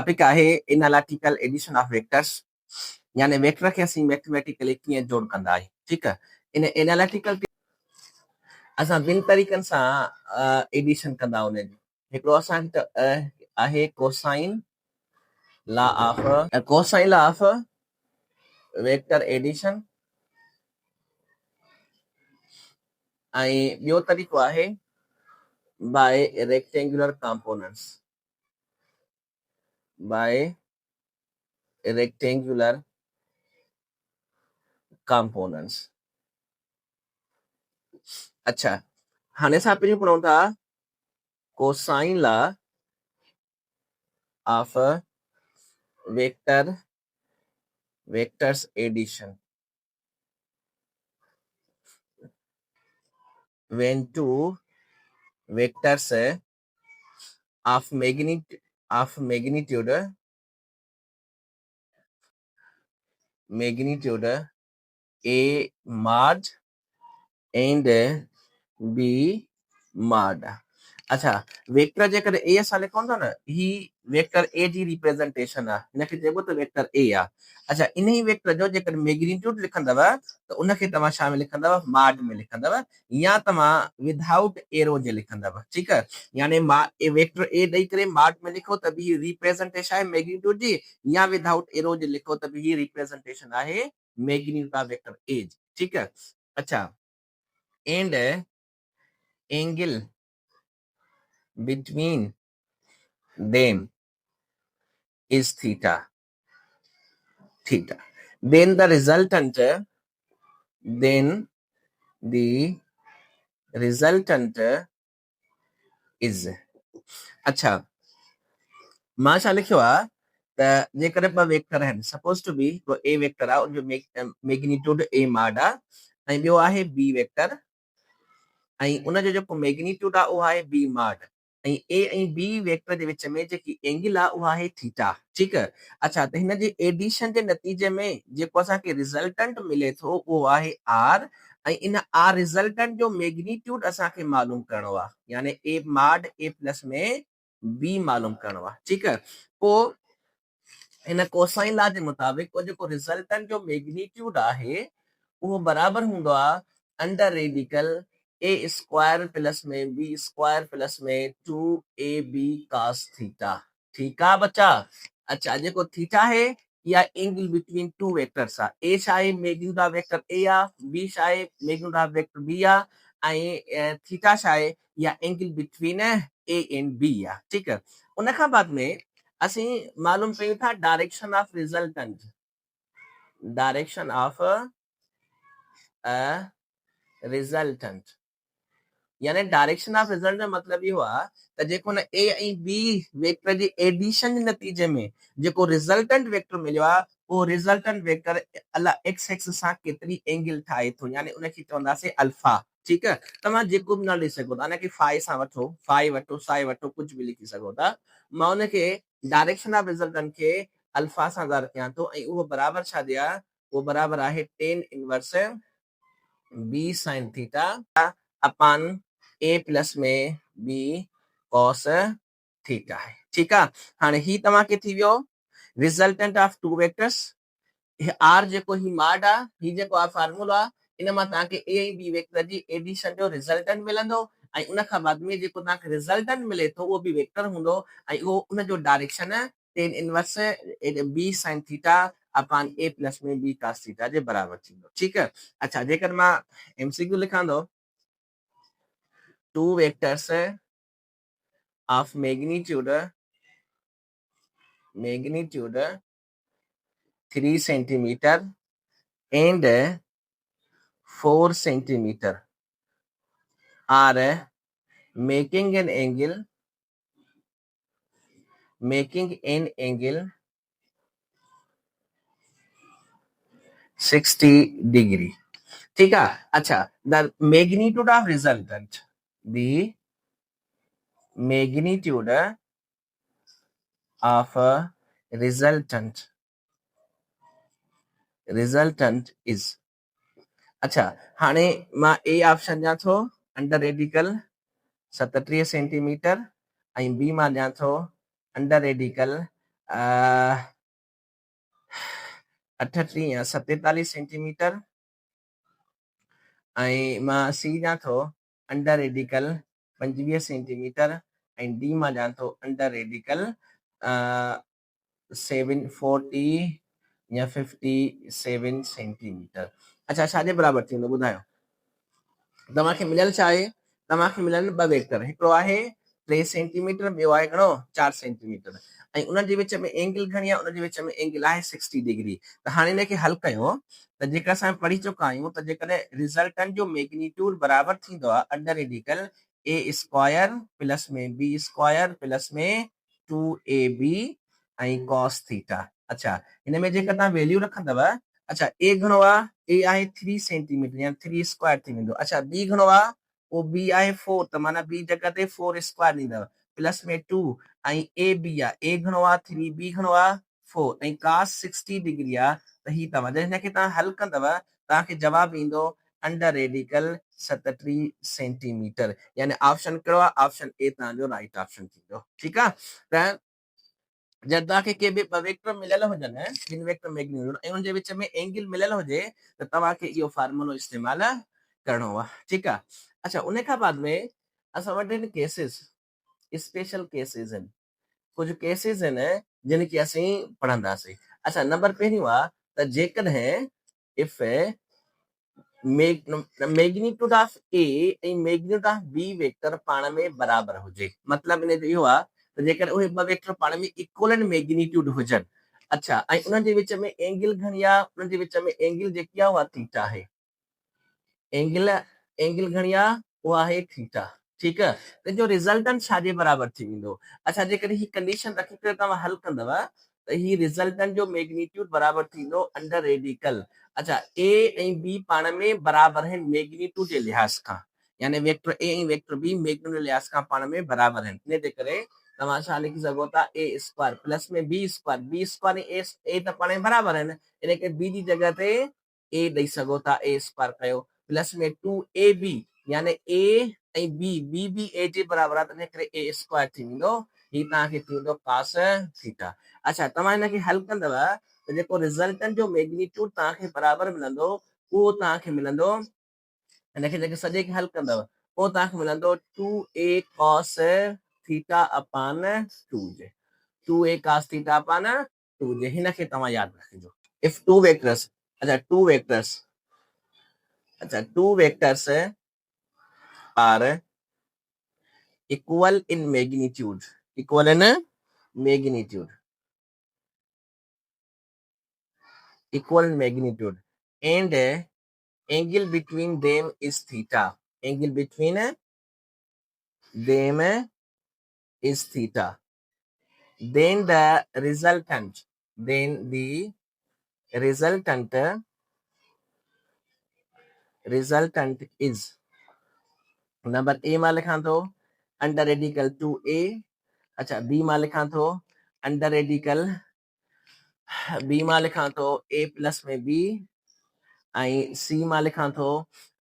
Topic आहे analytical addition of vectors यानी vector खे असीं मैथमेटिकली कीअं जोड़ कंदा आहियूं ठीक आहे इन एनालिटिकल असां ॿिनि तरीक़नि सां एडिशन कंदा उन जी हिकिड़ो असांखे आहे cosine law of vector addition ऐं ॿियो तरीक़ो आहे by rectangular components by rectangular components अच्छा हाणे असां पहिरियों पढ़ूं था cosine law of vectors addition when two vectors of magnitude a mod and b mod अच्छा वेक्टर जेकर ए असां लिखूं था न ही वेक्टर ए जी रिप्रेजेंटेशन आहे हिनखे चइबो त वेक्टर ए आहे अच्छा इन ही वेक्टर जो जेकर मैग्नीट्यूड लिखंदव त उनखे तव्हां छा में लिखंदव मॉड में लिखंदव या तव्हां विदाउट एरो जे लिखंदव ठीकु आहे यानी वेक्टर ए ॾेई करे मॉड में लिखो त बि रिप्रेजेंटेशन आहे मैग्नीट्यूड जी या विदाउट एरो जे लिखो त बि रिप्रेजेंटेशन आहे मैग्नीट्यूड ऑफ वेक्टर ए जी ठीकु आहे अच्छा and angle between them is theta then the resultant is अच्छा मां छा लिखियो आहे त जेकर ॿ वेक्टर आहिनि suppose to be A vector आहे उनजो मैग्नीट्यूड ए मॉड आहे ऐं ॿियो आहे बी वेक्टर ऐं उनजो जेको मैग्नीट्यूड आहे उहो आहे बी मॉड ऐं ए ऐं बी वेक्टर जे विच में जेकी एंगल आहे उहा आहे थीटा ठीकु आहे अच्छा त हिन जे एडिशन जे नतीजे में जेको असांखे रिज़ल्टेंट मिले थो उहो आहे आर ऐं इन आर रिज़ल्टेंट जो मैग्नीट्यूड असांखे मालूम करणो आहे यानी ए मॉड ए प्लस में बी मालूम करणो आहे ठीकु आहे पोइ हिन कोसाइन लॉ जे मुताबिक़ पोइ जेको रिज़ल्टेंट जो मैग्नीट्यूड आहे उहो बराबरि हूंदो आहे अंडर रेडिकल ए स्क्वायर प्लस में बी स्क्वायर प्लस में 2ab cos थीटा ठीक है बच्चा अच्छा जेको थीटा है या एंगल बिटवीन टू वेक्टर्स आहे ए छाहे मैग्नीट्यूड ऑफ वेक्टर ए आहे बी छाहे मैग्नीट्यूड ऑफ वेक्टर बी आहे ऐं थीटा छाहे या angle between A and B आहे ठीक है उन खां बाद में असीं मालूम कयूं था डायरेक्शन ऑफ रिजल्टेंट यानी डायरेक्शन ऑफ रिजल्ट जो मतलब इहो आहे त जेको न ए ऐं बी वेक्टर जी एडिशन जे नतीजे में जेको रिजल्टेंट वेक्टर मिलियो आहे उहो रिजल्टेंट वेक्टर अला एक्स एक्सिस सां केतिरी एंगल ठाहे थो यानी उनखे चवंदासीं अल्फा ठीकु आहे तव्हां जेको बि नालो ॾेई सघो था उनखे फाइ सां वठो फाइ वठो साइ वठो कुझु बि लिखी सघो था मां उनखे डायरेक्शन ऑफ रिजल्टेंट खे अल्फा सां ज़ाहिर कयां थो ऐं उहो बराबरि छा ॾे आहे उहो बराबरि आहे tan inverse B sine theta upon A plus में बी कॉस थीटा है ठीक है हाणे ही तव्हांखे थी वियो resultant of two vectors R जेको ही मॉड आहे ही जेको आहे फार्मूला इन मां तव्हांखे ए ऐं बी वेक्टर जी एडिशन जो रिजल्टेंट मिलंदो ऐं उन खां बाद में जेको तव्हांखे रिजल्टेंट मिले थो उहो बि वेक्टर हूंदो ऐं उहो उनजो direction tan inverse B sine theta upon A plus में बी कॉस थीटा जे बराबर थींदो ठीक है अच्छा जेकर मां एमसीक्यू लिखां थो two vectors of magnitude 3 centimeter and 4 centimeter are making an angle 60 degree ठीक है अच्छा the magnitude of resultant is अच्छा हाणे मां ए ऑप्शन ॾियां थो अंडर रेडिकल 37 सेंटीमीटर ऐं बी मां ॾियां थो अंडर रेडिकल 38 या 47 सेंटीमीटर ऐं मां सी ॼां थो अंडर रेडिकल 25 सेंटीमीटर ऐं डी मां ॼां थो अंडर रेडिकल 740 या 57 सेंटीमीटर। अच्छा छाजे बराबरि थींदो ॿुधायो? तव्हांखे मिलियल छा आहे? तव्हांखे मिलियल ॿ वेक्टर, हिकिड़ो आहे 3 सेंटीमीटर, ॿियो आहे घणो 4 सेंटीमीटर ऐं उन जे विच में एंगल घणी आहे? उन जे विच में एंगल आहे 60 डिग्री। त हाणे हिनखे हल कयो त जेका असां पढ़ी चुका आहियूं त जेकॾहिं रिज़ल्टेंट जो मैग्नीट्यूड बराबरि थींदो आहे अंडर रेडिकल ए स्क्वायर प्लस में बी स्क्वायर प्लस में 2ab ऐं कॉस थीटा। अच्छा हिन में जेका तव्हां वैल्यू रखंदव, अच्छा ए घणो आहे? ए आहे 3 सेंटीमीटर या 3 स्क्वायर थी वेंदो। अच्छा बी घणो आहे? वो बी आहे 4, त माना बी जगह ते 4 स्क्वायर ॾींदव प्लस में 2 ऐं ए बी आहे, ए घणो आहे 3, बी घणो आहे 4 ऐं cos 60 डिग्री आहे। त ही तव्हां जॾहिं हिनखे तव्हां हल कंदव तव्हांखे जवाब ईंदो अंडर रेडिकल 37 सेंटीमीटर। यानी ऑप्शन कहिड़ो आहे? ऑप्शन ए तव्हांजो राइट ऑप्शन थींदो। ठीकु आहे। त जब तव्हांखे के बि ॿ वेक्टर मिलियल हुजनि, ॿिनि वेक्टर मैग्नीट्यूड ऐं उनजे विच में एंगल मिलियल हुजे त तव्हांखे इहो फार्मूलो इस्तेमाल करणो आहे। ठीकु आहे। अच्छा उन खां बाद में असां वटि आहिनि केसिस, स्पेशल केसिस आहिनि, कुझु केसिस आहिनि जिन खे असीं पढ़ंदासीं। अच्छा नंबर पहिरियों आहे त जेकॾहिं इफ मैग्नीट्यूड ऑफ ए ऐं मैग्नीट्यूड ऑफ बी वेक्टर पाण में बराबर हुजे, मतलब इन जो इहो आहे त जेकॾहिं उहे ॿ वेक्टर पाण में इक्वल मैग्नीट्यूड हुजनि। अच्छा ऐं उन्हनि जे विच में एंगल घणी आहे? उन्हनि जे विच में एंगल जेकी आहे उहा थीटा आहे। एंगल घणी आहे? उहा आहे थीटा। ठीकु आहे। त जो रिज़ल्टेंट छाजे बराबरि थी वेंदो? अच्छा जेकॾहिं ही कंडीशन रखी करे तव्हां हल कंदव त ही रिज़ल्टेंट जो मैग्नीट्यूड बराबरि थींदो अंडर रेडिकल। अच्छा ए ऐं बी पाण में बराबरि आहिनि मैग्नीट्यूड जे लिहाज़ खां, यानी वेक्टर ए ऐं वेक्टर बी मैग्नीट्यूड जे लिहाज़ खां पाण में बराबरि आहिनि। इन जे करे तव्हां छा लिखी सघो था? ए स्क्वायर प्लस में बी स्क्वायर, बी स्क्वायर ऐं ए त पाण में बराबरि आहिनि, इन करे बी जी जॻह ते ए ॾेई सघो था, ए स्क्वायर कयो प्लस में 2ab यानी ए ऐं बी, बी बी ए जे बराबरि आहे, त इन करे ए स्क्वायर थी वेंदो, ही तव्हांखे थींदो cos थीटा। अच्छा तव्हां हिनखे हल कंदव त जेको रिज़ल्टेंट जो मैग्नीट्यूड तव्हांखे बराबरि मिलंदो उहो तव्हांखे मिलंदो, हिनखे जेके सॼे खे हल कंदव उहो तव्हांखे मिलंदो 2a cos theta upon 2j, 2a cos theta upon 2j। हिनखे तव्हां यादि रखिजो। इफ टू वेक्टर्स, अच्छा टू वेक्टर्स, अच्छा two vectors are equal in magnitude, equal in magnitude, equal in magnitude and angle between them is theta, angle between them is theta, then the resultant, then the resultant is number A मां लिखां थो under radical 2a, अच्छा B मां लिखां थो under radical, B मां लिखां थो a प्लस में b ऐं सी मां लिखां थो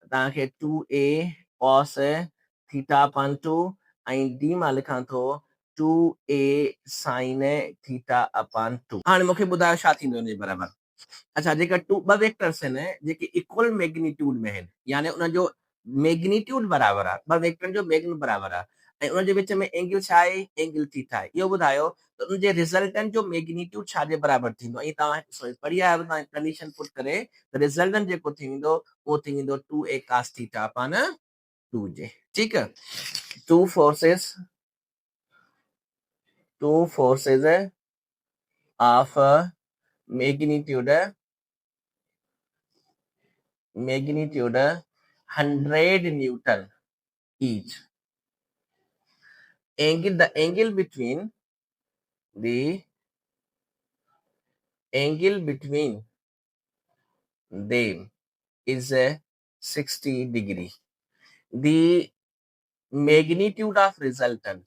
तव्हांखे 2a cos थीटा अपान 2 ऐं डी मां लिखां थो 2a sin थीटा अपान 2। हाणे मूंखे ॿुधायो छा थींदो हिन जे बराबरि? अच्छा जेका ॿ वेक्टर्स आहिनि जेके इक्वल मैग्नीट्यूड में आहिनि, यानी उनजो मैग्नीट्यूड बराबरि आहे, ॿ वेक्टरनि जो मैग्नीट्यूड बराबरि आहे ऐं उनजे विच में एंगल छा आहे? एंगल थीटा आहे। इहो ॿुधायो त उनजे रिज़ल्टेंट जो मैग्नीट्यूड छाजे बराबरि थींदो? ऐं तव्हां पढ़ी आया तव्हां कंडीशन पुट करे त रिज़ल्टेंट जेको थी वेंदो उहो थी वेंदो 2a cos theta upon 2j। ठीकु आहे। Two forces of magnitude 100 Newton each. The angle between them is 60 degree. The magnitude of resultant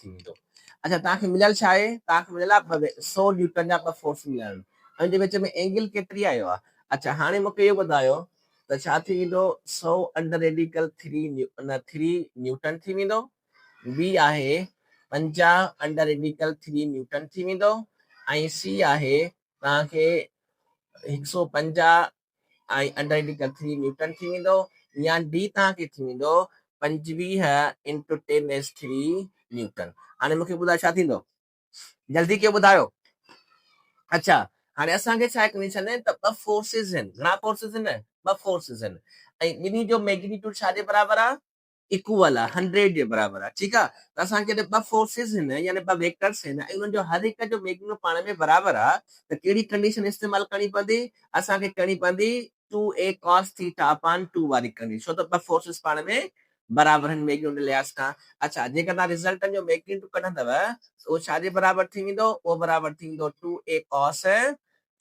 थींदो। अच्छा तव्हांखे मिलियल छा आहे? तव्हांखे मिलियल आहे 100 न्यूटन जा ॿ फोर्स मिलियल आहिनि, हुनजे विच में एंगल केतिरी आयो आहे? अच्छा हाणे मूंखे इहो ॿुधायो त छा थी वेंदो 100 अंडर रेडिकल 3 न्यूटन थी वेंदो। बी आहे 50 अंडर रेडिकल 3 न्यूटन थी वेंदो। ऐं सी आहे तव्हांखे 150 ऐं अंडर रेडिकल 3 न्यूटन थी वेंदो। या डी तव्हांखे थी वेंदो 25 इंटू 10⁻³ न्यूटन। हाणे मूंखे ॿुधायो छा थींदो, जल्दी कयो ॿुधायो। अच्छा हाणे असांखे छा कंडीशन आहे त ॿ फोर्सिस आहिनि, घणा फोर्सिस आहिनि, ॿ फोर्सिस आहिनि, ऐं ॿिन्ही जो मैग्नीट्यूड छाजे बराबर आहे, इक्वल आहे, 100 जे बराबर आहे। ठीकु आहे, त असांखे ॿ फोर्सिस आहिनि यानी ॿ वेक्टर्स आहिनि ऐं उन्हनि जो हर हिक जो मैग्नीट्यूड पाण में बराबर आहे, त कहिड़ी कंडीशन इस्तेमालु करणी पवंदी, असांखे करणी पवंदी 2a cos थीटा अपॉन 2 वारी कंडीशन, छो त ॿ फोर्सिस पाण में बराबर आहिनि मैग्नीट्यूड लिहाज़ खां। अच्छा जेकर तव्हां रिज़ल्टन जो मैग्नीट्यूड कढंदव उहो छाजे बराबर थी वेंदो, उहो बराबर थी वेंदो 2a cos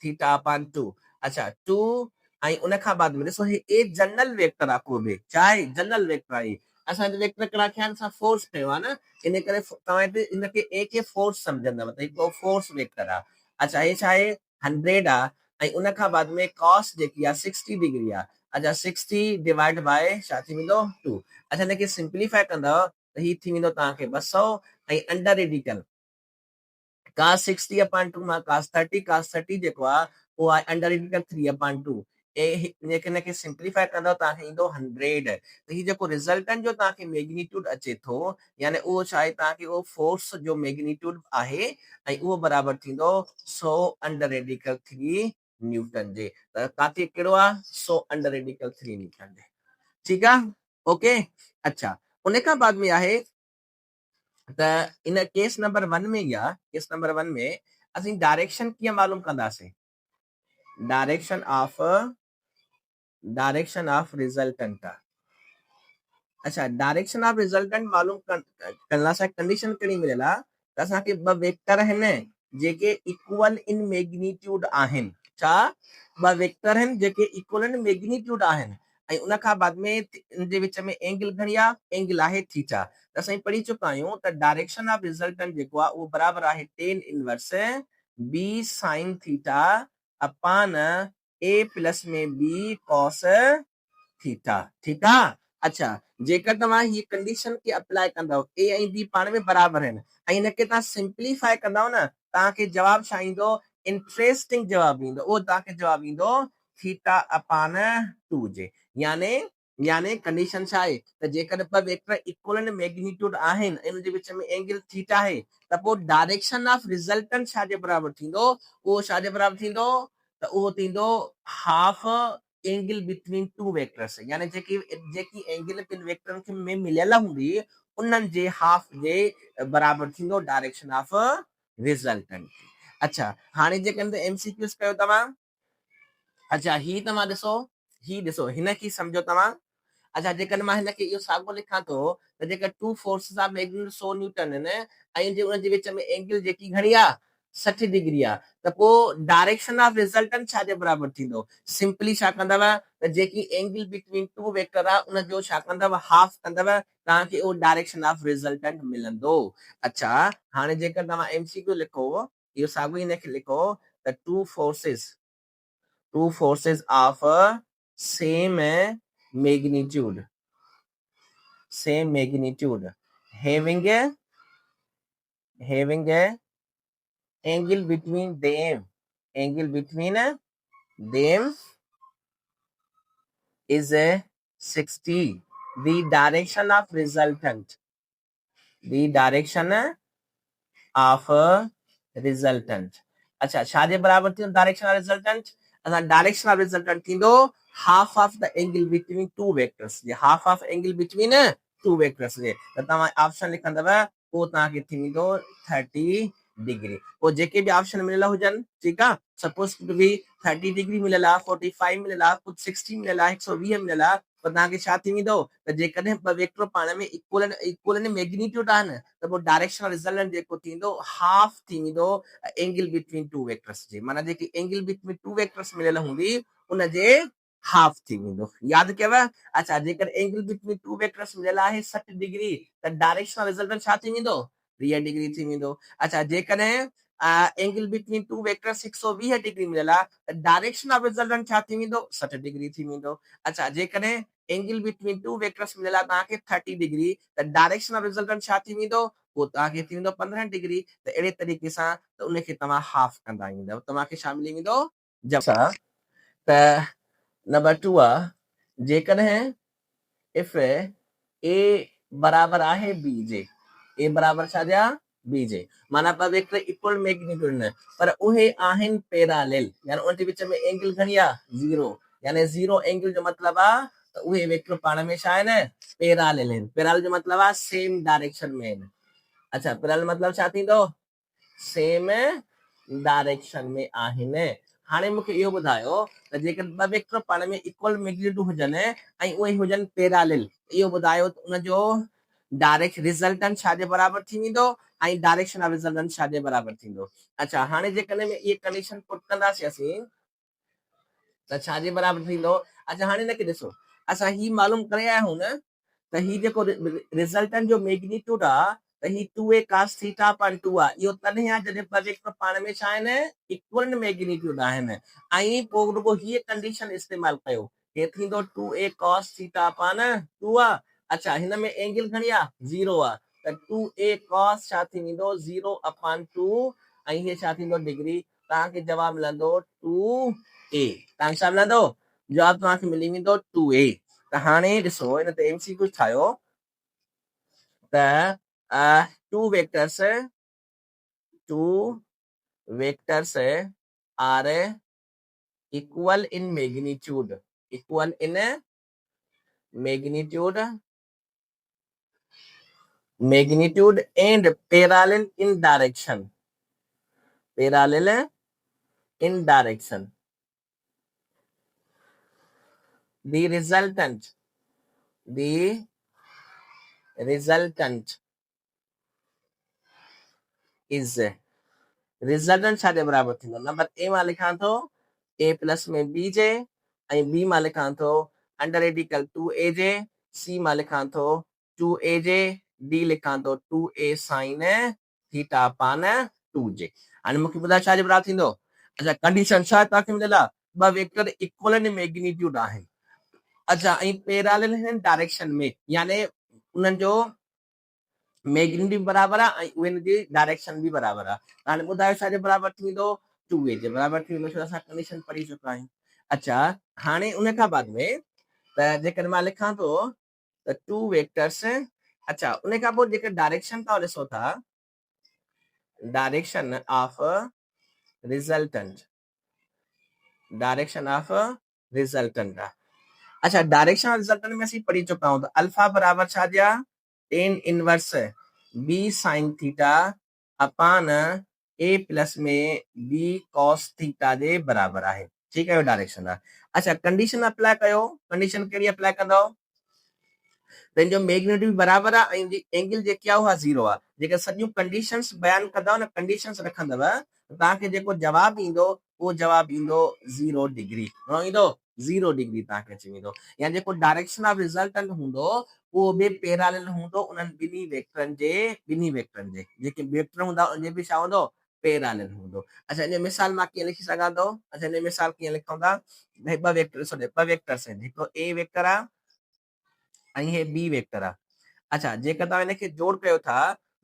थीटा अपॉन 2। अच्छा 2 ऐं उन खां बाद में ॾिसो हे ए जनरल वेक्टर आहे, को बि छा आहे जनरल वेक्टर आहे। असांजे वेक्टर कहिड़ा थिया आहिनि, असां फोर्स कयो आहे न, इन करे तव्हां हिते इनखे ए खे फोर्स सम्झंदव त हिकिड़ो फोर्स वेक्टर आहे। अच्छा हे छा आहे 100 आहे ऐं उन खां बाद में कॉस जेकी आहे 60 डिग्री आहे। अच्छा 60 डिवाइड बाय छा थी वेंदो 2। अच्छा हिनखे सिंप्लीफाई कंदव त ही थी वेंदो तव्हांखे 200 ऐं अंडर रेडिकल cos 60 अपॉन 2 मां cos 30 जेको आहे उहो आहे अंडर रेडिकल 3 अपॉन 2। हिनखे सिंप्लीफाई कंदव तव्हांखे ईंदो 100। त ही जेको रिज़ल्टन जो तव्हांखे मैग्नीट्यूड अचे थो यानी उहो छा आहे तव्हांखे उहो फोर्स जो मैग्नीट्यूड आहे ऐं उहो बराबर थींदो 100 अंडर रेडिकल 3 न्यूटन जे। त काथे कहिड़ो आहे 100 अंडर रेडिकल 3 न्यूटन जे। ठीकु आहे ओके। अच्छा उन खां बाद में आहे त इन केस नंबर 1 में या केस नंबर 1 में असीं डायरेक्शन कीअं मालूम कंदासीं, डायरेक्शन ऑफ रिजल्टेंट। अच्छा डायरेक्शन ऑफ रिजल्टेंट मालूम करण लाइ कंडीशन कहिड़ी मिलियल आहे त असांखे ॿ वेक्टर आहिनि जेके इक्वल इन मैग्नीट्यूड आहिनि। छा ॿ वेक्टर आहिनि जेके इक्वल इन मैग्नीट्यूड आहिनि ऐं उन खां बाद में इन जे विच में एंगल घणी आहे, एंगल आहे थीटा। त असां पढ़ी चुका आहियूं त डायरेक्शन ऑफ रिजल्टेंट जेको आहे उहो बराबर आहे tan inverse b sin theta upon a plus में b cos थीटा। ठीकु आहे। अच्छा जेकर तव्हां ही कंडीशन खे अप्लाई कंदव ए ऐं बी पाण में बराबर आहिनि ऐं हिनखे तव्हां सिंप्लीफाई कंदव न तव्हांखे जवाब छा ईंदो, इंटरेस्टिंग जवाब ईंदो। उहो तव्हांखे जवाब ईंदो थीटा अपॉन 2 जे। यानी कंडीशन छा आहे त जेकर ॿ वेक्टर इक्वल मैग्नीट्यूड आहिनि ऐं उनजे विच में एंगल थीटा आहे त पोइ डायरेक्शन ऑफ रिजल्टेंट छाजे बराबर थींदो, उहो छाजे बराबर थींदो त उहो थींदो half angle between two vectors. यानी जेकी एंगल ॿिनि वेक्टरनि में मिलियल हूंदी उन्हनि जे हाफ जे बराबर थींदो डायरेक्शन ऑफ रिजल्टेंट। अच्छा हाणे जेकॾहिं एमसीक्यूस कयो तव्हां, अच्छा ही तव्हां ॾिसो हिनखे सम्झो तव्हां। अच्छा जेकॾहिं मां हिनखे इहो साॻियो लिखां थो त जेकर two forces of magnitude 100 newton आहिनि ऐं उनजे विच में एंगल जेकी घणी आहे 60 डिग्री आहे त पोइ डायरेक्शन ऑफ रिजल्टेंट छाजे बराबर थींदो, सिंपली छा कंदव त जेकी एंगल बिटवीन टू वेक्टर आहे उनजो छा कंदव हाफ कंदव, तव्हांखे उहो डायरेक्शन ऑफ रिजल्टेंट मिलंदो। अच्छा हाणे जेकर तव्हां एमसीक्यू लिखो इहो साॻियो हिनखे लिखो त two forces of same magnitude having a angle between them is a 60। the direction of resultant अच्छा छाजे बराबर थींदो डायरेक्शन ऑफ रिजल्टेंट, असां डायरेक्शन ऑफ रिजल्टेंट थींदो half of the angle between two vectors जे, half of angle between two vectors जे। त तव्हां ऑप्शन लिखंदव पोइ तव्हांखे थी वेंदो 30 डिग्री। पोइ जेके बि ऑप्शन मिलियल हुजनि ठीकु आहे, सपोज टू बी 30 डिग्री मिलियल आहे, 45 मिलियल आहे, कुझु 60 मिलियल आहे, 120 मिलियल आहे, त तव्हांखे छा थी वेंदो त जेकॾहिं ॿ वेक्टर पाण में इक्वल मैग्नीट्यूड आहिनि त पोइ डायरेक्शन रिजल्टेंट जेको थींदो हाफ थी वेंदो एंगल बिटवीन टू वेक्टर्स जे। माना जेकी एंगल बिटवीन टू वेक्टर्स मिलियल हूंदी उनजे हाफ थी वेंदो। यादि कयव। अच्छा जेकर एंगल बिटवीन टू वेक्टर्स मिलियल आहे 60 डिग्री त डायरेक्शन रिजल्टेंट छा थी वेंदो 30 डिग्री थी वेंदो। अच्छा जेकॾहिं angle between two vector 120 degree मिलला डायरेक्शन ऑफ रिजल्टेंट छा थी वेंदो 60 डिग्री थी वेंदो अच्छा जेकॾहिं एंगल बिटवीन टू वेक्टर्स मिलला तव्हांखे 30 डिग्री त डायरेक्शन ऑफ रिजल्टेंट छा थी वेंदो वो तव्हांखे थी वेंदो 15 डिग्री त अहिड़े तरीक़े सां त उनखे तव्हां हाफ कंदा ईंदव तव्हांखे छा मिली वेंदो जब सां त नंबर 2 आहे जेकॾहिं इफ ए बराबर आहे बी जे ए बराबर छा जा बी जे माना ॿ वेक्टर इक्वल मैग्नीट्यूड न पर उहे आहिनि पैरेलल यानी उन जे विच में एंगल घणी आहे 0 यानी 0 एंगल जो मतलब आहे त उहे वेक्टर पाण में छा आहिनि पैरेलल आहिनि पैरेलल जो मतलब आहे सेम डायरेक्शन में आहिनि अच्छा पैरेलल मतलब छा थींदो सेम डायरेक्शन में आहिनि हाणे मूंखे इहो ॿुधायो त जेकर ॿ वेक्टर पाण में इक्वल मैग्नीट्यूड हुजनि ऐं उहे हुजनि पैरेलल इहो ॿुधायो त उनजो डायरेक्ट रिजल्टेंट छा जे बराबर थी वेंदो ऐं डायरेक्शन ऑफ रिजल्टेंट छा जे बराबर थींदो अच्छा हाणे जेकॾहिं में इहे कंडीशन पुट कंदासीं असीं त छा जे बराबर थींदो अच्छा हाणे हिनखे ॾिसो असां ही मालूम करे आया आहियूं न त ही जेको रिजल्टेंट जो मैग्नीट्यूड आहे त ही 2a cos थीटा अपन 2 आहे इहो तॾहिं आहे जॾहिं ॿ वेक्टर पाण में छा आहिनि इक्वल मैग्नीट्यूड आहिनि ऐं पोइ रुगो हीअ कंडीशन इस्तेमालु कयो हे थींदो 2a cos थीटा अपन 2 आहे अच्छा हिन में एंगल घणी आहे 0 आहे त 2a cos छा थी वेंदो 0 अपन 2 ऐं हीअ छा थींदो डिग्री तव्हांखे जवाब मिलंदो 2a तव्हांखे छा मिलंदो जवाब तव्हांखे मिली वेंदो 2a त हाणे ॾिसो हिन ते एमसीक्यू ठाहियो त two vectors are equal in magnitude and parallel in direction the resultant is resultant छा जे बराबर थींदो नंबर ए मां लिखां थो a प्लस में b जे ऐं b मां लिखां थो अंडर रेडिकल 2a जे c मां लिखां थो 2a जे d लिखां थो 2a sin थीटा पान 2 जे हाणे मूंखे ॿुधायो छा जे बराबर थींदो अच्छा कंडीशन छा तव्हांखे मिलियल आहे ॿ वेक्टर इक्वल इन मैग्नीट्यूड आहिनि अच्छा ऐं पैरेलल आहिनि डायरेक्शन में यानी उन्हनि जो मैग्नीट्यूड बराबर आहे ऐं उन जी डायरेक्शन बि बराबर आहे हाणे ॿुधायो छा जे बराबर थी वेंदो 2a जे बराबर थी वेंदो छो असां कंडीशन पढ़ी चुका आहियूं अच्छा हाणे उन खां बाद में त जेकर मां लिखां थो त टू वेक्टर्स अच्छा उन खां पोइ जेकर डायरेक्शन तव्हां ॾिसो था डायरेक्शन ऑफ रिजल्टेंट अच्छा डायरेक्शन ऑफ रिजल्टेंट में असीं पढ़ी चुका आहियूं त अल्फा बराबर छा जा tan inverse b sin theta upon a plus में b cos थीटा जे बराबर आहे ठीक है डायरेक्शन आहे अच्छा कंडीशन अप्लाई कयो कंडीशन कहिड़ी अप्लाई कंदो त जो मैग्नीट्यूड बराबर आहे ऐं एंगल जेकी आहे उहा 0 आहे जेके सॼियूं कंडीशंस बयान कंदव न कंडीशंस रखंदव तव्हांखे जेको जवाब ईंदो उहो जवाब ईंदो 0 डिग्री घणो ईंदो 0 डिग्री तव्हांखे अची वेंदो या जेको डायरेक्शन ऑफ रिजल्टेंट हूंदो उहो बि पैरेलल हूंदो उन्हनि ॿिन्ही वेक्टरनि जे जेके वेक्टर हूंदा उनजे बि छा हूंदो पैरेलल हूंदो अच्छा इन मिसाल मां कीअं लिखी सघां थो अच्छा इन मिसाल कीअं लिखूं था भई ॿ वेक्टर्स आहिनि हिकिड़ो ए वेक्टर आहे ऐं हे बी वेक्टर आहे अच्छा जेकर तव्हां हिनखे जोड़ कयो था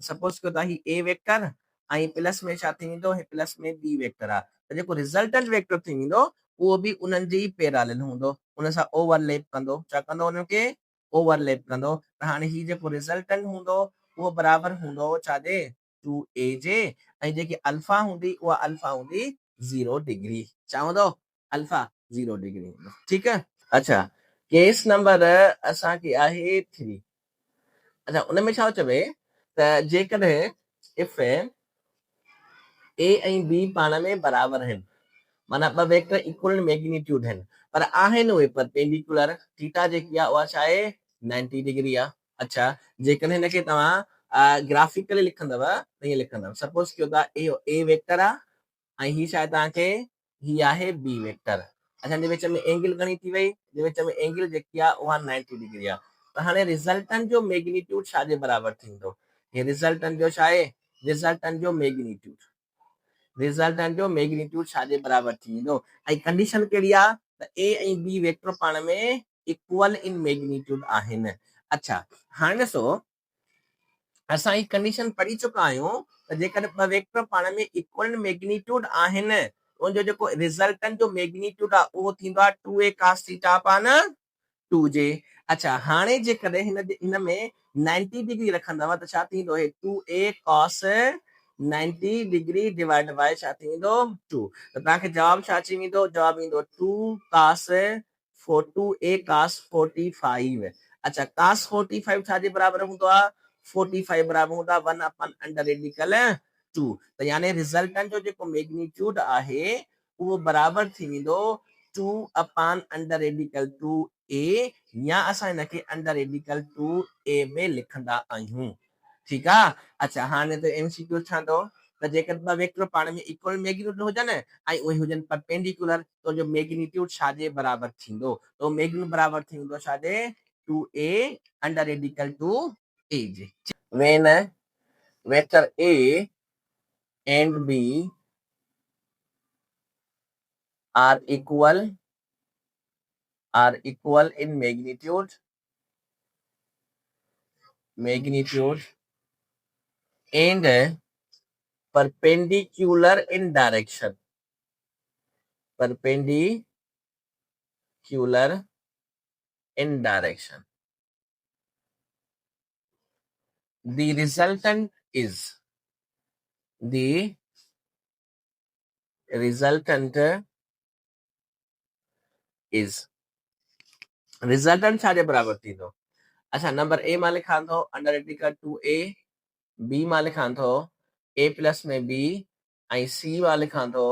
सपोज कयो था ही ए वेक्टर ऐं प्लस में छा थी वेंदो हे प्लस में बी वेक्टर आहे त जेको रिजल्टेंट वेक्टर थी वेंदो उहो बि उन्हनि जे ई पैरेलल हूंदो उन सां ओवरलैप कंदो छा कंदो उनखे ओवरलैप कंदो त हाणे ही जेको रिजल्टेंट हूंदो उहो बराबर हूंदो छाजे 2a जे ऐं जेकी अल्फा हूंदी उहा अल्फा हूंदी 0 डिग्री छा हूंदो अल्फा 0 डिग्री ठीकु आहे अच्छा केस नंबर असांखे आहे 3 अच्छा उन में छा चवे त जेकॾहिं इफ ए ऐं बी पाण में बराबर आहिनि माना ॿ वेक्टर इक्वल मैग्नीट्यूड आहिनि पर आहिनि उहे परपेंडिकुलर थीटा जेकी आहे उहा छा आहे 90 डिग्री आहे अच्छा जेकॾहिं हिनखे तव्हां ग्राफिकली लिखंदव त ईअं लिखंदव सपोज कयो था ए वेक्टर आहे ऐं ही छा आहे तव्हांखे ही आहे बी वेक्टर अच्छा हिन विच में एंगल घणी थी वई हिन विच में एंगल जेकी आहे उहा 90 डिग्री आहे त हाणे रिजल्टेंट जो मैग्नीट्यूड छा जे बराबर थींदो हे रिजल्टेंट जो छा आहे रिजल्टेंट जो मैग्नीट्यूड रिजल्टेंट जो मैग्नीट्यूड छाजे बराबर थी वेंदो ऐं कंडीशन कहिड़ी आहे त ए ऐं बी वेक्टर पाण में इक्वल इन मैग्नीट्यूड आहिनि। अच्छा हाणे ॾिसो असां ही कंडीशन पढ़ी चुका आहियूं त जेकॾहिं ॿ वेक्टर पाण में इक्वल मैग्नीट्यूड आहिनि उनजो जेको रिजल्टेंट जो मैग्नीट्यूड आहे उहो थींदो आहे 2a cos theta upon 2j। अच्छा हाणे जेकॾहिं हिन में 90 डिग्री रखंदव त छा थींदो हे 2a cos 90 degree divide by छा थींदो 2 त तव्हांखे जवाब छा अची वेंदो जवाब ईंदो 2 cos 2a cos 45। अच्छा cos 45 छाजे बराबर हूंदो आहे 45 बराबर हूंदा 1 अपन अंडर रेडिकल 2 त यानी रिजल्टेंट जो जेको मैग्नीट्यूड आहे उहो बराबर थी वेंदो 2 अपन अंडर रेडिकल 2a या असां हिनखे अंडर रेडिकल 2a में लिखंदा आहियूं। ठीकु आहे। अच्छा हाणे त एमसीक्यू छा अथव त जेकर ॿ वेक्टर पाण में इक्वल मैग्नीट्यूड हुजनि ऐं उहे हुजनि परपेंडिकुलर त उनजो मैग्नीट्यूड छाजे बराबर थींदो त मैग्नीट्यूड बराबर थींदो छाजे 2a under radical 2a J. when vector a and b are equal in magnitude and perpendicular in direction the resultant is resultant छाजे बराबर थींदो। अच्छा नंबर ए मां लिखां थो अंडर रेडिकल 2a बी मां लिखां थो a प्लस में b ऐं सी मां लिखां थो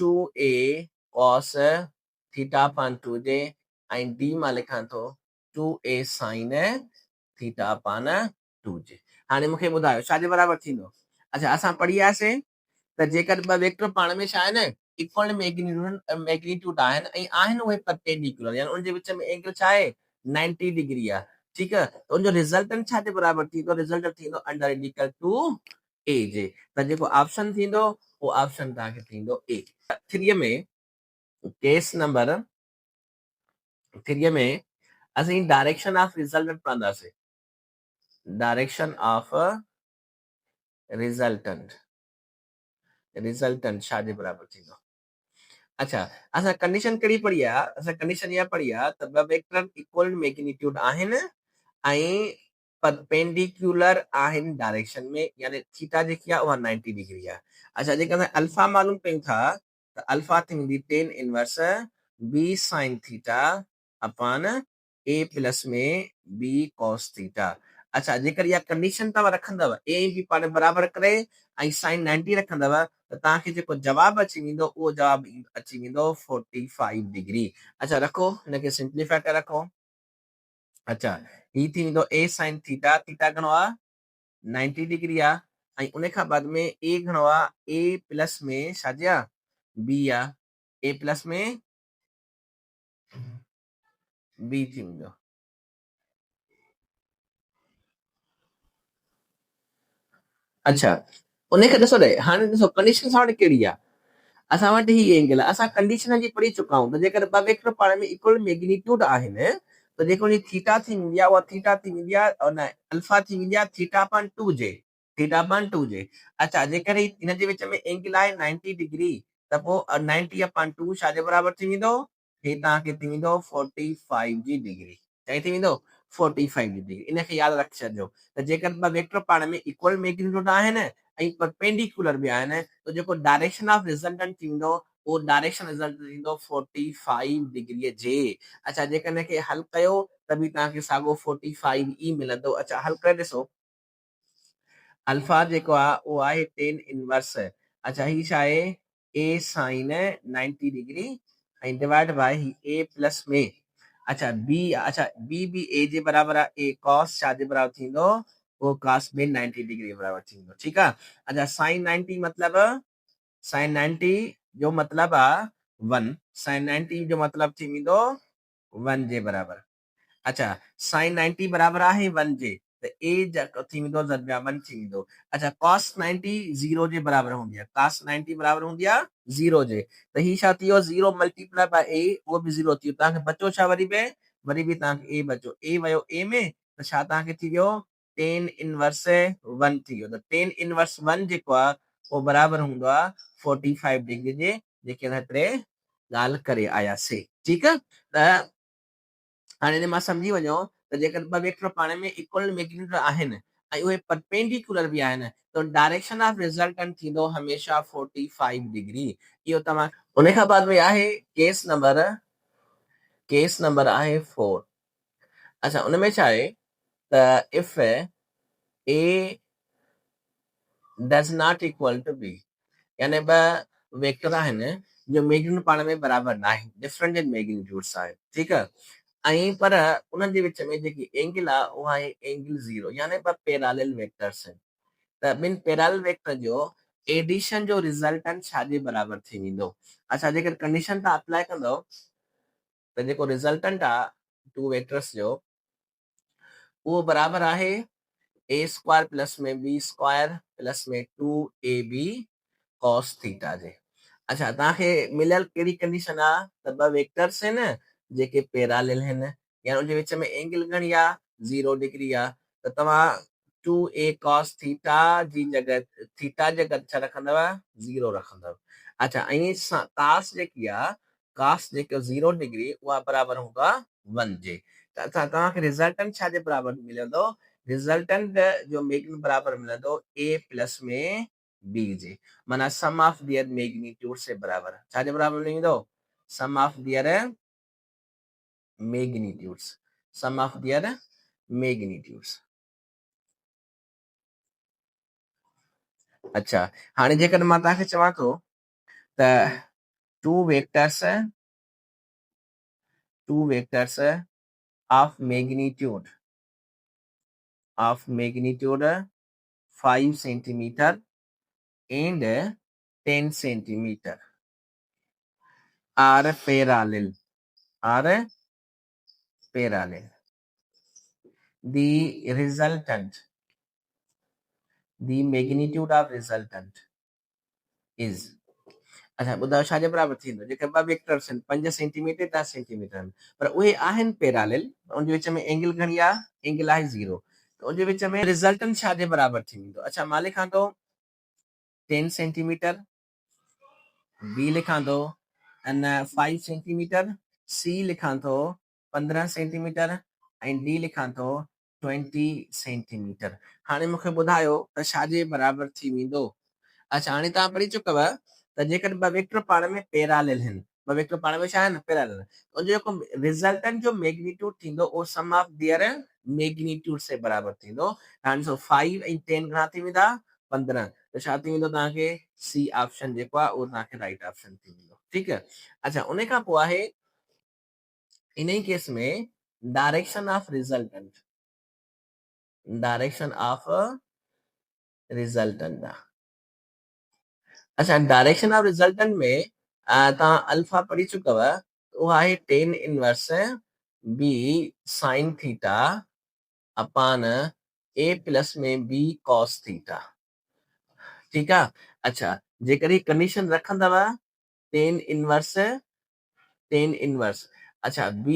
2a cos theta upon 2j ऐं डी मां लिखां थो 2a sin theta upon 2j। हाणे मूंखे ॿुधायो छाजे बराबर थींदो। अच्छा असां पढ़ी आयासीं त जेकर ॿ वेक्टर पाण में छा आहे न इक्वल मैग्नीट्यूड आहिनि ऐं आहिनि उहे परपेंडिकुलर यानी उनजे विच में एंगल छा आहे 90 डिग्री आहे। ठीकु आहे त उनजो रिजल्टेंट छाजे बराबर थींदो रिजल्टेंट थींदो अंडर रेडिकल 2a जे त जेको ऑप्शन थींदो उहो ऑप्शन तव्हांखे थींदो ए। 3 में केस नंबर 3 में असीं डायरेक्शन ऑफ रिजल्टेंट पढ़ंदासीं डायरेक्शन ऑफ रिजल्टेंट छाजे बराबर थींदो। अच्छा असां कंडीशन कहिड़ी पढ़ी आहे असां कंडीशन इहा पढ़ी आहे त ॿ वेक्टर इक्वल मैग्नीट्यूड आहिनि ऐं परपेंडिकुलर आहिनि डायरेक्शन में यानी थीटा जेकी आहे उहा 90 डिग्री आहे। अच्छा जेका असां अल्फा मालूम कयूं था त अल्फा थींदी tan inverse B sine theta upon A plus में बी कॉस थीटा। अच्छा जेकर इहा कंडीशन तव्हां रखंदव ए बी पाण बराबर करे ऐं साइन 90 रखंदव त तव्हांखे जेको जवाब अची वेंदो उहो जवाब अची वेंदो 45 डिग्री। अच्छा रखो हिनखे सिंप्लीफाई करे रखो। अच्छा ही थी वेंदो ए साइन थीटा थीटा घणो आहे 90 डिग्री आहे ऐं उन खां बाद में ए घणो आहे ए प्लस में छाजे आहे बी आहे ए प्लस में बी थी वेंदो। अच्छा उनखे ॾिसो ॾे हाणे ॾिसो कंडीशन सां वटि कहिड़ी आहे असां वटि ही एंगल आहे असां कंडीशन जी पढ़ी चुका आहियूं त जेकर ॿ वेक्टर पाण में इक्वल मैग्नीट्यूड आहिनि त जेको थीटा थी वेंदी आहे उहा थीटा थी वेंदी आहे न अल्फा थी वेंदी आहे थीटा अपान 2j। अच्छा जेकर हिनजे विच में एंगल आहे 90 डिग्री त पोइ 90 अपान 2 छाजे बराबर थी वेंदो हे तव्हांखे थी वेंदो 45 जी डिग्री चई थी वेंदो 45 डिग्री इनखे यादि रखी छॾिजो त जेकर ॿ वेक्टर पाण में इक्वल मैग्नीट्यूड आहिनि ऐं परपेंडिकुलर बि आहिनि त जेको डायरेक्शन ऑफ रिजल्टेंट थींदो उहो डायरेक्शन रिजल्ट थींदो 45 डिग्रीअ जे। अच्छा जेकर हिनखे हल कयो त बि तव्हांखे साॻियो 45 ई मिलंदो। अच्छा हल करे ॾिसो अल्फा जेको आहे उहो आहे टेन इनवर्स अच्छा ही छा आहे ए साइन 90 डिग्री ऐं डिवाइड बाय ए प्लस में अच्छा बी अच्छा बी बी ए जे बराबर आहे ए कॉस छाजे बराबर थींदो वो cos में 90 डिग्री बराबर थींदो। ठीकु आहे। अच्छा साइन 90 मतलब साइन 90 जो मतलब आहे 1 साइन 90 जो मतलब थी वेंदो 1 जे बराबर। अच्छा साइन 90 बराबर आहे 1 जे त a जेको थी वेंदो ज़रबिया 1 थी वेंदो। अच्छा cos 90 0 जे बराबर हूंदी आहे, cos 90 बराबर हूंदी आहे 0 जे। त ही छा थी वियो 0 मल्टीप्लाई बाय a, उहो बि 0 थी वियो। तव्हांखे बचो छा वरी बि तव्हांखे a बचो, a वियो a में, त छा तव्हांखे थी वियो tan इनवर्स 1 थी वियो। त tan इनवर्स 1 जेको आहे उहो बराबर हूंदो आहे 45 डिग्री जे, जेके हिकिड़े ॻाल्हि करे आयासीं। ठीकु आहे। त हाणे हिन मां सम्झी वञो त जेकर ॿ वेक्टर पाण में इक्वल मैग्नीट्यूड आहिनि ऐं उहे परपेंडिकुलर बि आहिनि त डायरेक्शन ऑफ रिजल्टेंट थींदो हमेशह 45 डिग्री। इहो तव्हां उन खां बाद में आहे केस नंबर आहे 4। अच्छा उन में छा आहे त if a does not equal to b, यानी ॿ वेक्टर आहिनि जो मैग्नीट्यूड पाण में बराबर न आहे, डिफरेंट इन मैग्नीट्यूड्स आहे। ठीकु आहे। ऐं पर उन्हनि जे विच में जेकी एंगल आहे उहा आहे एंगल 0, यानी ॿ पैरेलल वेक्टर्स आहिनि। त ॿिनि पैरेलल वेक्टर जो एडिशन जो रिजल्टेंट छाजे बराबर थी वेंदो। अच्छा जेकर कंडीशन तव्हां अप्लाई कंदो त जेको रिजल्टेंट आहे टू वेक्टर्स जो उहो बराबर आहे a स्क्वायर प्लस में b स्क्वायर प्लस में 2ab cos थीटा जे। अच्छा तव्हांखे मिलियल कहिड़ी कंडीशन आहे त ॿ वेक्टर्स आहिनि जेके पैरेलल आहिनि, यानी उनजे विच में एंगल घणी आहे 0 डिग्री आहे। त तव्हां 2a cos थीटा जी जॻह थीटा जे जॻह छा रखंदव 0 रखंदव। अच्छा ऐं कास जेकी आहे कास जेको 0 डिग्री उहा बराबर हूंदो आहे 1 जे। त तव्हांखे रिजल्टेंट छाजे बराबर मिलंदो, रिजल्टेंट जो मैग्नीट्यूड बराबर मिलंदो a प्लस में b जे, माना सम ऑफ देयर मैग्नीट्यूड से बराबर। छाजे बराबर मिलंदो, sum of their magnitudes, sum of their magnitudes. अच्छा हाणे जेकर मां तव्हांखे चवां थो त two vectors of magnitude 5 centimetre and 10 centimeter are parallel. The magnitude of resultant is, अच्छा ॿुधायो छाजे बराबर थींदो। जेके ॿ वेक्टर्स आहिनि 5 सेंटीमीटर 10 सेंटीमीटर आहिनि पर उहे आहिनि पैरेलल, उनजे विच में एंगल घणी आहे, एंगल आहे 0, त उनजे विच में रिजल्टेंट छाजे बराबर थी वेंदो। अच्छा मां लिखां थो 10 सेंटीमीटर, बी लिखां थो 5 सेंटीमीटर, सी लिखां थो 15 सेंटीमीटर ऐं डी लिखां थो 20 सेंटीमीटर। हाणे मूंखे ॿुधायो त छाजे बराबर थी वेंदो। अच्छा हाणे तव्हां पढ़ी चुकव त जेकर ॿ वेक्टर पाण में पैरेलल आहिनि, ॿ वेक्टर पाण में छा आहिनि पैरेलल, उनजो जेको रिजल्टेंट जो मैग्नीट्यूड थींदो उहो सम ऑफ देयर मैग्नीट्यूड से बराबर थींदो। हाणे 5 ऐं 10 घणा थी वेंदा 15, त छा थी वेंदो तव्हांखे सी ऑप्शन जेको आहे उहो तव्हांखे राइट ऑप्शन थी वेंदो। ठीकु आहे। अच्छा उन खां पोइ आहे इन ई केस में डायरेक्शन ऑफ रिजल्टेंट आहे। अच्छा डायरेक्शन ऑफ रिजल्टेंट में तव्हां अल्फा पढ़ी चुकव, उहो आहे tan inverse b sin theta upon a plus में b cos थीटा। ठीकु आहे। अच्छा जेकर ही कंडीशन रखंदव tan इनवर्स, अच्छा b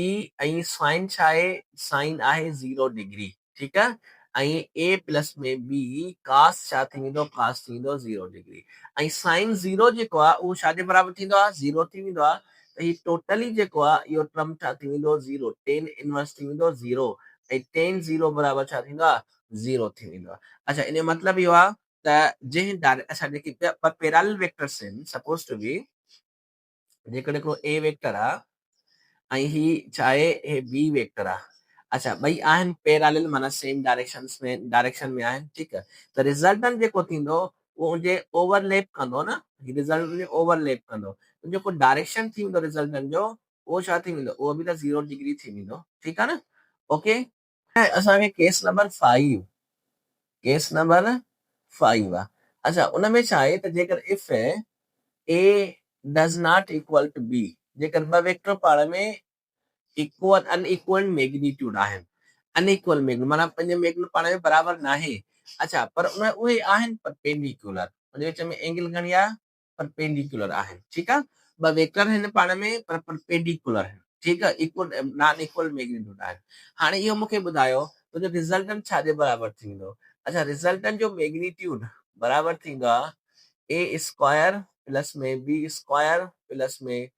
ऐं sin छा आहे, sin आहे 0 डिग्री। ठीकु आहे। ऐं a प्लस में b cos छा थी वेंदो, cos थी वेंदो 0 डिग्री। ऐं sin 0 जेको आहे उहो छाजे बराबर थींदो आहे 0 थी वेंदो आहे। त ही टोटली जेको आहे इहो टर्म छा थी वेंदो 0, tan इनवर्स थी वेंदो 0 ऐं tan 0 बराबर छा थींदो आहे 0 थी वेंदो आहे। अच्छा इन जो मतिलबु इहो आहे त जंहिं असां जेके पैरेलल वेक्टर्स आहिनि, सपोज टू बी जेकॾहिं हिकिड़ो ए वेक्टर आहे ऐं ही छा आहे हे बी वेक्टर आहे। अच्छा ॿई आहिनि पैरेलल, माना सेम डायरेक्शन में आहिनि। ठीकु आहे। त रिजल्टेंट जेको थींदो उहो उनजे ओवरलैप कंदो न, रिजल्टेंट ओवरलैप कंदो, जेको डायरेक्शन थी वेंदो रिजल्टेंट जो उहो छा थी वेंदो, उहो बि त 0 डिग्री थी वेंदो। ठीकु आहे न। ओके असांखे केस नंबर 5 आहे। अच्छा उन में छा आहे त जेकर if a does not equal to b, जेकर ॿ वेक्टर पाण में इक्वल अनइक्वल मैग्नीट्यूड आहिनि अनइक्वल मैग्निट्यूड माना पंज मैग्निट्यूड पाण में बराबर नाहे। अच्छा पर उन उहे आहिनि परपेंडिकुलर, उन विच में एंगल घणी आहे परपेंडिकुलर आहिनि। ठीकु आहे, ॿ वेक्टर आहिनि पाण में पर परपेंडिकुलर आहिनि। ठीकु आहे, इक्वल नॉन इक्वल मैग्निट्यूड आहिनि। हाणे इहो मूंखे ॿुधायो तुंहिंजो रिज़ल्टेंट छाजे बराबर थींदो। अच्छा रिज़ल्टेंट जो मैग्निट्यूड बराबर थींदो आहे ए स्क्वायर प्लस में बी स्क्वायर प्लस में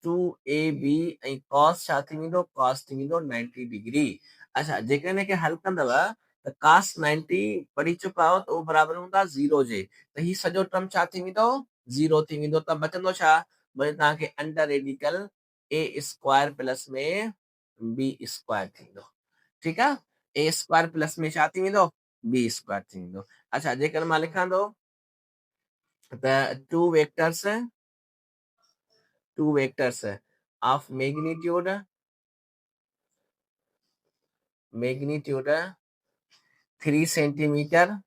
2ab ऐं कॉस छा थी वेंदो, कॉस थी वेंदो 90 डिग्री। अच्छा जेकॾहिं हिनखे हल कंदव त cos 90 पढ़ी चुका आहियो त उहो बराबर हूंदा 0 जे, त ही सॼो टर्म छा थी वेंदो 0 थी वेंदो। त बचंदो छा, वरी तव्हांखे अंडर रेडिकल ए स्क्वायर प्लस में बी स्क्वायर थींदो। ठीकु आहे, ए स्क्वायर प्लस में छा थी वेंदो बी स्क्वायर थी वेंदो। अच्छा जेकर मां लिखां थो the two vectors of magnitude 3 centimeter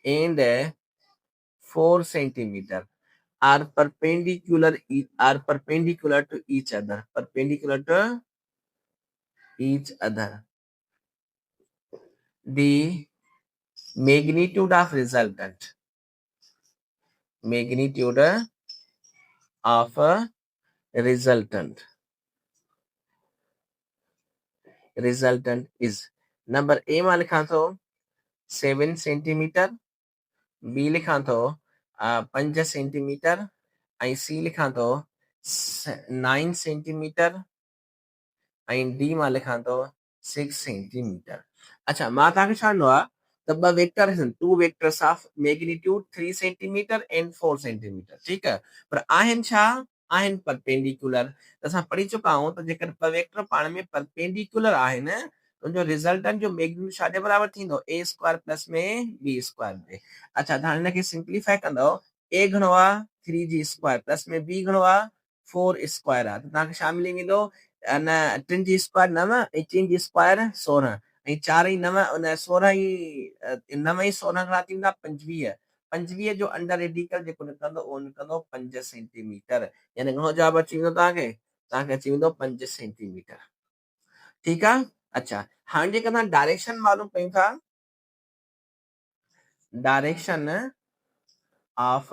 and 4 centimeter are perpendicular to each other, perpendicular to each other. The magnitude of resultant is number A मां लिखां थो 7 सेंटीमीटर, बी लिखां थो 5 सेंटीमीटर ऐं सी लिखां थो 9 सेंटीमीटर ऐं डी मां लिखां थो 6 सेंटीमीटर। अच्छा मां तव्हांखे छा ॾिनो आहे त ॿ वेक्टर आहिनि, two vectors of magnitude 3 centimetre and 4 centimetre. ठीकु आहे, पर आहिनि छा, आहिनि परपेंडिकुलर। त असां पढ़ी चुका आहियूं त जेकर ॿ वेक्टर पाण में परपेंडिकुलर आहिनि तुंहिंजो रिज़ल्टेंट जो मैग्नीट्यूड छाजे बराबर थींदो ए स्क्वायर प्लस में बी स्क्वायर जे। अच्छा तव्हां हिनखे सिंप्लीफाई कंदव, ए घणो आहे 3g स्क्वायर प्लस में बी घणो आहे 4 स्क्वायर आहे, त तव्हांखे छा मिली वेंदो न 3 जी स्क्वायर 9 ऐं 3 जी स्क्वायर 16 ऐं 4 ऐं 9 उन 16 ई 9 ऐं 16 घणा थी वेंदा 25। 25 जो अंडर रेडिकल जेको निकिरंदो उहो निकिरंदो 5 सेंटीमीटर, यानी घणो जवाब अची वेंदो तव्हांखे अची वेंदो 5 सेंटीमीटर। ठीकु आहे। अच्छा हाणे जेका तव्हां डायरेक्शन मालूम कयूं था, डायरेक्शन ऑफ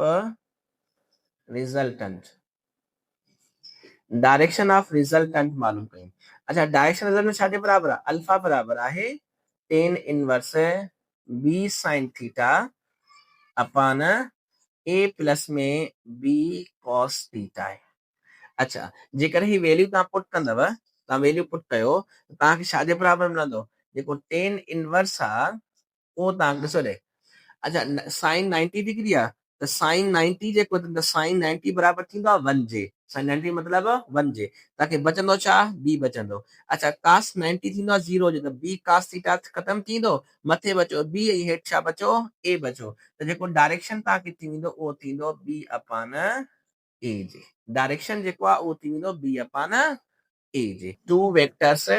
रिजल्टेंट मालूम कयूं। अच्छा डायरेक्शन रिजल्टेंट छाजे बराबर आहे, अल्फा बराबर आहे tan inverse b sin theta upon a plus में b cos थीटा आहे। अच्छा जेकर ही वैल्यू तव्हां पुट कंदव, तव्हां वैल्यू पुट कयो तव्हांखे छाजे बराबर मिलंदो, जेको tan इनवर्स आहे उहो तव्हांखे ॾिसो ॾे। अच्छा साइन 90 डिग्री आहे त साइन 90 जेको त साइन 90 बराबर थींदो आहे 1 जे, साइन 90 मतिलबु 1 जे, तव्हांखे बचंदो छा बी बचंदो। अच्छा cos 90 थींदो आहे 0 जे, त बी cos थीटा ख़तम थींदो, मथे बचो बी ऐं हेठि छा बचो ए बचो, त जेको डायरेक्शन तव्हांखे थी वेंदो उहो थींदो बी अपान ए जे। डायरेक्शन जेको आहे उहो थी वेंदो बी अपान ए जे। Two vectors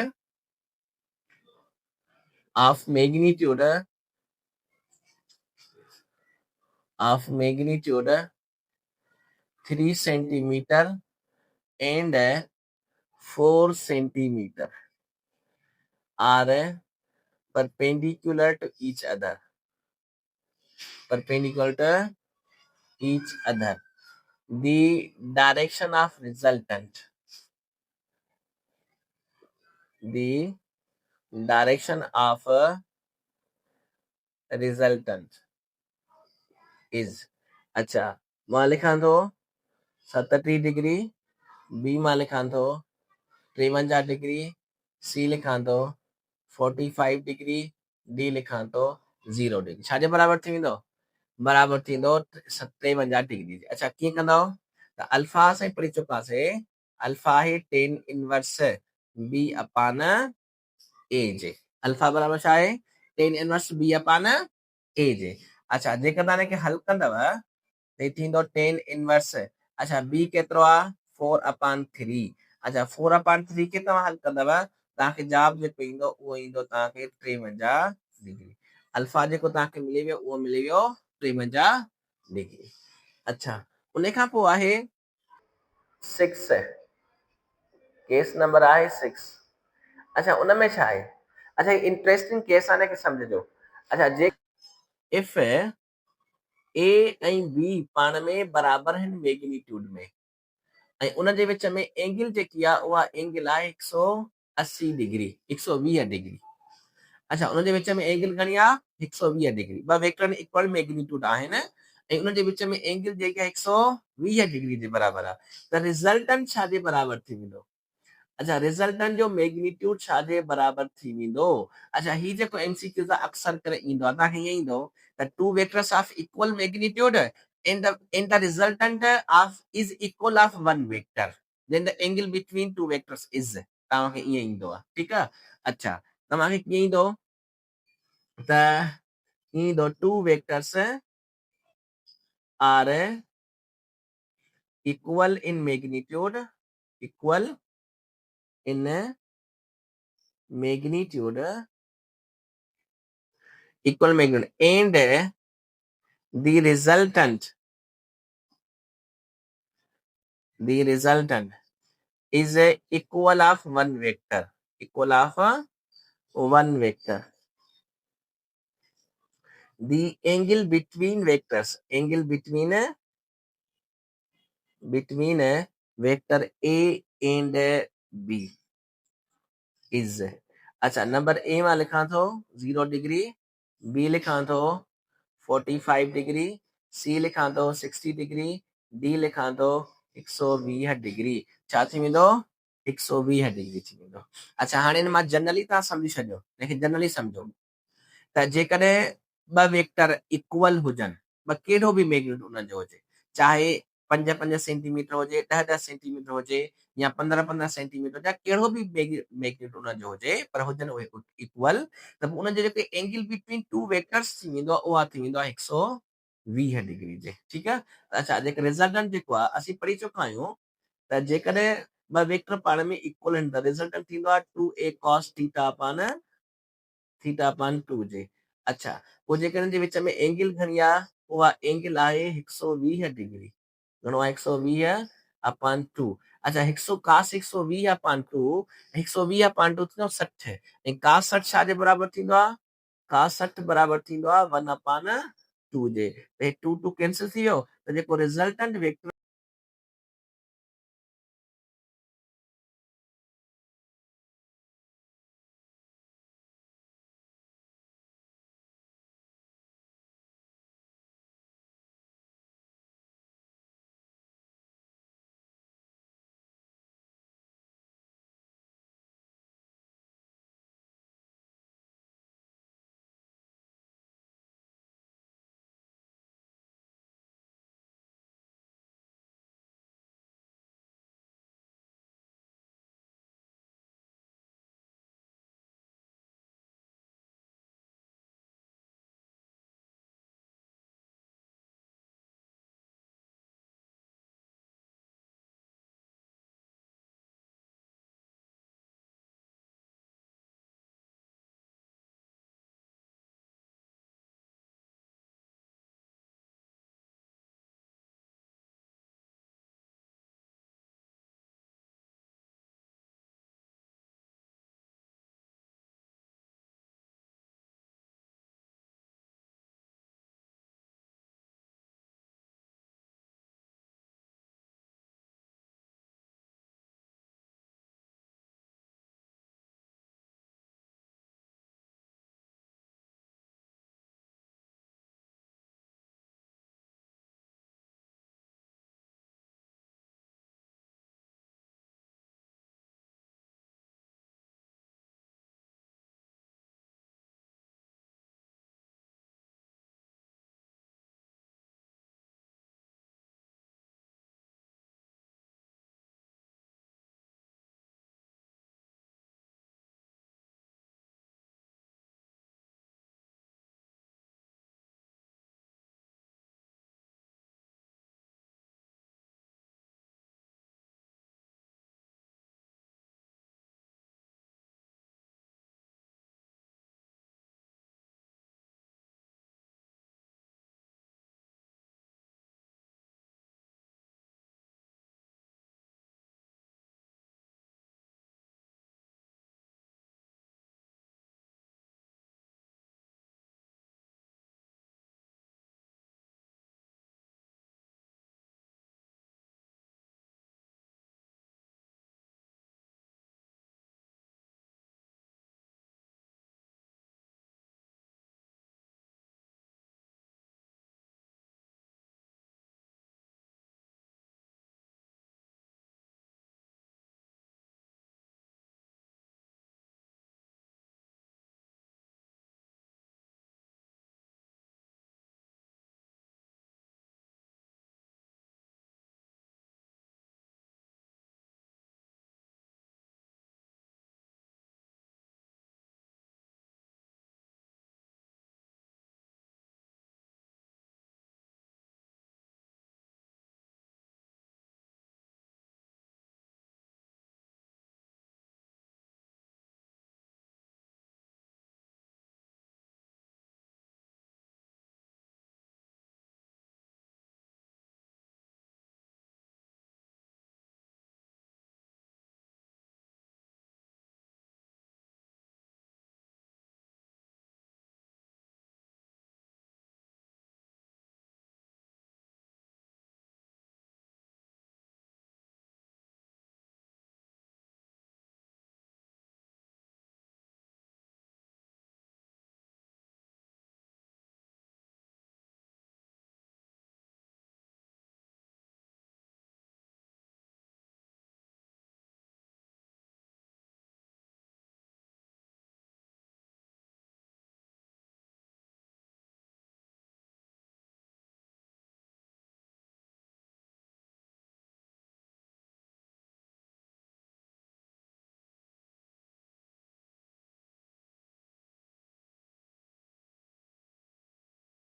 of magnitude 3 centimeter and 4 centimeter are perpendicular to each other. The direction of resultant is, अच्छा मां लिखां थो 37 डिग्री, बी मां लिखां थो 53 डिग्री, सी लिखां थो 45 डिग्री, डी लिखां थो 0 डिग्री। छाजे बराबर थी वेंदो, बराबर थींदो 53 डिग्री। अच्छा कीअं कंदव, त अल्फा असां पढ़ी चुकासीं, अल्फा आहे tan इनवर्स बी अपान ए जे। अल्फा बराबर छा आहे tan इनवर्स बी अपान ए जे। अच्छा जेकर तव्हां हिनखे हल कंदव त थींदो tan इनवर्स, अच्छा बी केतिरो आहे 4 अपान 3। अच्छा 4 अपान 3 खे तव्हां हल कंदव तव्हांखे जवाब जेको ईंदो उहो ईंदो तव्हांखे 53 डिग्री। अल्फा जेको तव्हांखे मिली वियो उहो मिली वियो 53 डिग्री। अच्छा उन खां पोइ आहे 6, केस नंबर आहे 6। अच्छा उन में छा आहे, अच्छा इंटरेस्टिंग केस आने के समझो। अच्छा जे इफ ए ऐं बी पाण में बराबर आहिनि मैग्नीट्यूड में ऐं उन जे विच में एंगल जेकी आहे उहा एंगल आहे 180 डिग्री 120 डिग्री। अच्छा उन जे विच में एंगल घणी आहे 120 डिग्री। ॿ वेक्टर इक्वल मैग्नीट्यूड आहिनि ऐं उन जे विच में एंगल जेकी आहे 120 डिग्री जे बराबर आहे त रिज़ल्टेंट छा जे बराबर थी वेंदो। अच्छा रिज़ल्टेंट जो मैग्नीट्यूड छा जे बराबर थी वेंदो। अच्छा ही जेको एमसीक्यू आहे अक्सर करे ईंदो आहे तव्हांखे ईअं ईंदो त two vectors of equal magnitude and the resultant of is equal of one vector then the angle between two vectors is तव्हांखे ईअं ईंदो आहे ठीकु आहे। अच्छा तव्हांखे कीअं ईंदो त ईंदो two vectors are equal in magnitude equal in magnitude equal magnitude and the resultant is equal of one vector equal of one vector the angle between vectors angle between vector a and b is अच्छा number A में लिखा थो 0 degree B लिखा थो 45 degree C लिखा थो 60 degree D लिखा थो 120 डिग्री छा थी वेंदो 120 डिग्री थी वेंदो। अच्छा हाणे हिन मां जनरली तव्हां सम्झी छॾियो लेकिन जनरली सम्झो त जेकॾहिं ॿ वेक्टर इक्वल हुजनि ॿ कहिड़ो बि मैग्नीट्यूड उन्हनि जो हुजे चाहे 5-5 सेंटीमीटर हुजे 10-10 सेंटीमीटर हुजे या 15-15 सेंटीमीटर या कहिड़ो बि मैग्नीट्यूड उन्हनि जो हुजे पर हुजनि उहे इक्वल त पोइ उन्हनि जो जेके एंगल बिटवीन टू वेक्टर्स थी वेंदो आहे उहा थी वेंदो आहे 120 डिग्री जे ठीकु आहे। अच्छा जेके रिज़ल्टेंट जेको आहे असीं पढ़ी चुका आहियूं त जेकॾहिं ॿ वेक्टर पाण में इक्वल आहिनि त रिज़ल्टेंट थींदो आहे 2a cos theta upon theta upon 2 जे। अच्छा पोइ जेकॾहिं जे विच में एंगल घणी आहे उहा एंगल आहे 120 डिग्री घणो आहे 120 अपान 2। अच्छा 100 cos 120 अपान 2 120 अपान 2 थींदो 60 ऐं cos 60 छा जे बराबर थींदो आहे cos 60 बराबर थींदो आहे 1 अपान 2 जे। 2 2 कैंसिल थी वियो त जेको रिज़ल्टेंट वेक्टर